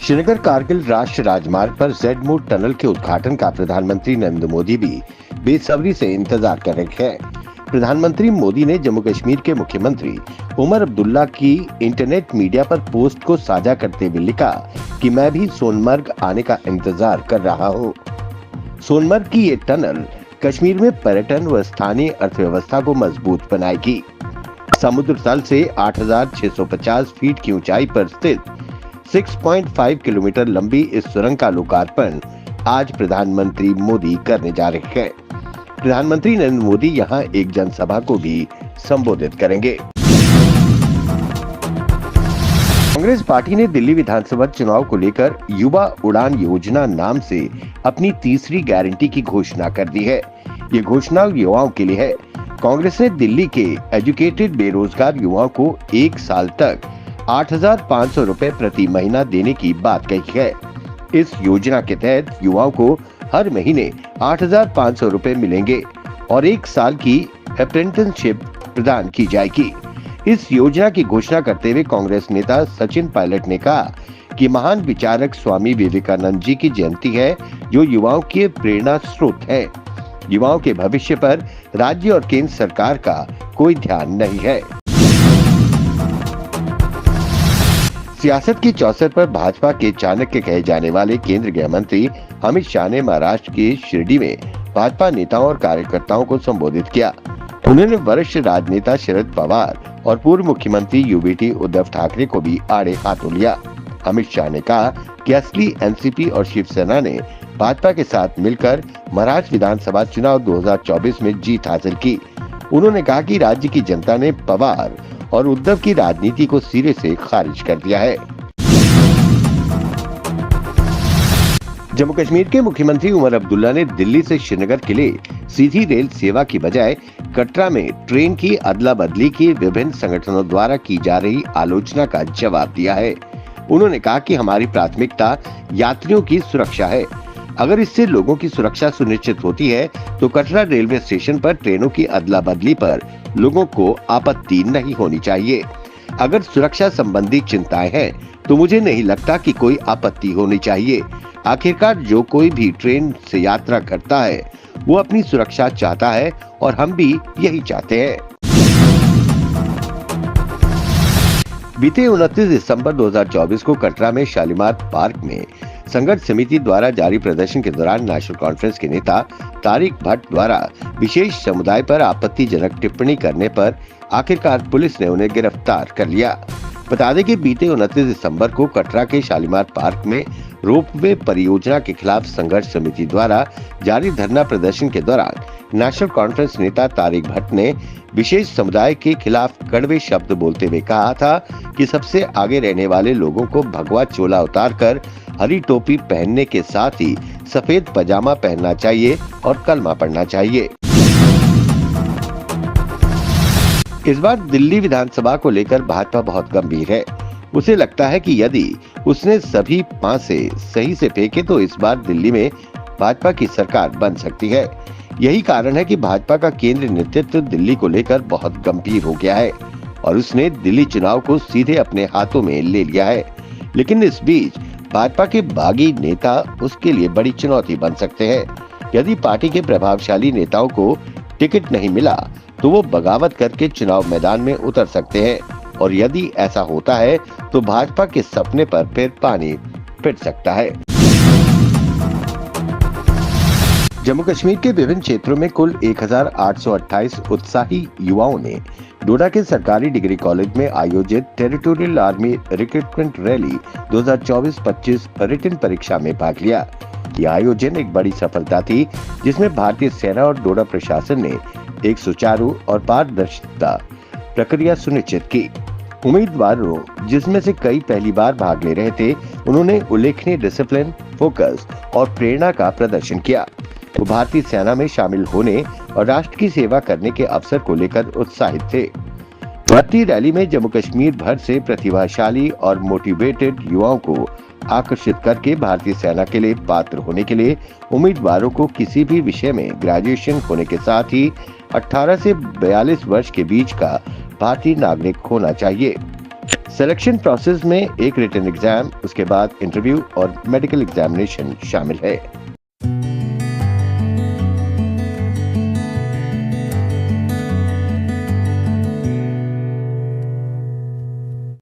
श्रीनगर कारगिल राष्ट्रीय राजमार्ग पर जेड-मोड टनल के उद्घाटन का प्रधानमंत्री नरेंद्र मोदी भी बेसब्री से इंतजार कर रहे हैं। प्रधानमंत्री मोदी ने जम्मू कश्मीर के मुख्यमंत्री उमर अब्दुल्ला की इंटरनेट मीडिया पर पोस्ट को साझा करते हुए लिखा कि मैं भी सोनमर्ग आने का इंतजार कर रहा हूं। सोनमर्ग की ये टनल कश्मीर में पर्यटन व स्थानीय अर्थव्यवस्था को मजबूत बनाएगी। समुद्र तल से 8,650 फीट की ऊंचाई पर स्थित 6.5 किलोमीटर लंबी इस सुरंग का लोकार्पण आज प्रधानमंत्री मोदी करने जा रहे हैं। प्रधानमंत्री नरेंद्र मोदी यहां एक जनसभा को भी संबोधित करेंगे। कांग्रेस पार्टी ने दिल्ली विधानसभा चुनाव को लेकर युवा उड़ान योजना नाम से अपनी तीसरी गारंटी की घोषणा कर दी है। ये घोषणा युवाओं के लिए है। कांग्रेस ने दिल्ली के एजुकेटेड बेरोजगार युवाओं को 1 साल तक 8,500 रुपए प्रति महीना देने की बात कही है। इस योजना के तहत युवाओं को हर महीने 8,500 रुपए मिलेंगे और 1 साल की अप्रेंटिसशिप प्रदान की जाएगी। इस योजना की घोषणा करते हुए कांग्रेस नेता सचिन पायलट ने कहा कि महान विचारक स्वामी विवेकानंद जी की जयंती है, जो युवाओं के प्रेरणा स्रोत है। युवाओं के भविष्य पर राज्य और केंद्र सरकार का कोई ध्यान नहीं है। सियासत की चौसर पर भाजपा के चाणक्य कहे जाने वाले केंद्रीय गृह मंत्री अमित शाह ने महाराष्ट्र के शिरडी में भाजपा नेताओं और कार्यकर्ताओं को संबोधित किया। उन्होंने वरिष्ठ राजनेता शरद पवार और पूर्व मुख्यमंत्री यूबीटी उद्धव ठाकरे को भी आड़े हाथों लिया। अमित शाह ने कहा कि असली एनसीपी और शिवसेना ने भाजपा के साथ मिलकर महाराष्ट्र विधानसभा चुनाव 2024 में जीत हासिल की। उन्होंने कहा कि राज्य की जनता ने पवार और उद्धव की राजनीति को सिरे से खारिज कर दिया है। जम्मू कश्मीर के मुख्यमंत्री उमर अब्दुल्ला ने दिल्ली से श्रीनगर के लिए सीधी रेल सेवा की बजाय कटरा में ट्रेन की अदला बदली की विभिन्न संगठनों द्वारा की जा रही आलोचना का जवाब दिया है। उन्होंने कहा कि हमारी प्राथमिकता यात्रियों की सुरक्षा है। अगर इससे लोगों की सुरक्षा सुनिश्चित होती है तो कटरा रेलवे स्टेशन पर ट्रेनों की अदला बदली पर लोगों को आपत्ति नहीं होनी चाहिए। अगर सुरक्षा संबंधी चिंताएं हैं तो मुझे नहीं लगता कि कोई आपत्ति होनी चाहिए। आखिरकार जो कोई भी ट्रेन से यात्रा करता है वो अपनी सुरक्षा चाहता है और हम भी यही चाहते हैं। बीते 29 दिसंबर 2024 को कटरा में शालीमार पार्क में संघर्ष समिति द्वारा जारी प्रदर्शन के दौरान नेशनल कॉन्फ्रेंस के नेता तारिक भट्ट द्वारा विशेष समुदाय पर आपत्तिजनक टिप्पणी करने पर आखिरकार पुलिस ने उन्हें गिरफ्तार कर लिया। बता दें कि बीते 29 दिसंबर को कटरा के शालीमार पार्क में रोपवे परियोजना के खिलाफ संघर्ष समिति द्वारा जारी धरना प्रदर्शन के दौरान नेशनल कॉन्फ्रेंस नेता तारिक भट्ट ने विशेष समुदाय के खिलाफ कड़वे शब्द बोलते हुए कहा था कि सबसे आगे रहने वाले लोगों को भगवा चोला उतारकर हरी टोपी पहनने के साथ ही सफेद पजामा पहनना चाहिए और कलमा पढ़ना चाहिए। इस बार दिल्ली विधानसभा को लेकर भाजपा बहुत गंभीर है। उसे लगता है कि यदि उसने सभी पासे सही से फेंके तो इस बार दिल्ली में भाजपा की सरकार बन सकती है। यही कारण है कि भाजपा का केंद्रीय नेतृत्व दिल्ली को लेकर बहुत गंभीर हो गया है और उसने दिल्ली चुनाव को सीधे अपने हाथों में ले लिया है। लेकिन इस बीच भाजपा के बागी नेता उसके लिए बड़ी चुनौती बन सकते हैं। यदि पार्टी के प्रभावशाली नेताओं को टिकट नहीं मिला तो वो बगावत करके चुनाव मैदान में उतर सकते हैं और यदि ऐसा होता है तो भाजपा के सपने पर फिर पानी फिर सकता है। जम्मू कश्मीर के विभिन्न क्षेत्रों में कुल 1,828 उत्साही युवाओं ने डोडा के सरकारी डिग्री कॉलेज में आयोजित territorial army recruitment rally 2024-25 written परीक्षा में भाग लिया। यह आयोजन एक बड़ी सफलता थी जिसमें भारतीय सेना और डोडा प्रशासन ने एक सुचारू और पारदर्शिता प्रक्रिया सुनिश्चित की। उम्मीदवारों जिसमें से कई पहली बार भाग ले रहे थे, उन्होंने उल्लेखनीय डिसिप्लिन, फोकस और प्रेरणा का प्रदर्शन किया। वो भारतीय सेना में शामिल होने और राष्ट्र की सेवा करने के अवसर को लेकर उत्साहित थे। भर्ती रैली में जम्मू कश्मीर भर से प्रतिभाशाली और मोटिवेटेड युवाओं को आकर्षित करके भारतीय सेना के लिए पात्र होने के लिए उम्मीदवारों को किसी भी विषय में ग्रेजुएशन होने के साथ ही 18 से 42 वर्ष के बीच का भारतीय नागरिक होना चाहिए। सिलेक्शन प्रोसेस में एक रिटन एग्जाम, उसके बाद इंटरव्यू और मेडिकल एग्जामिनेशन शामिल है।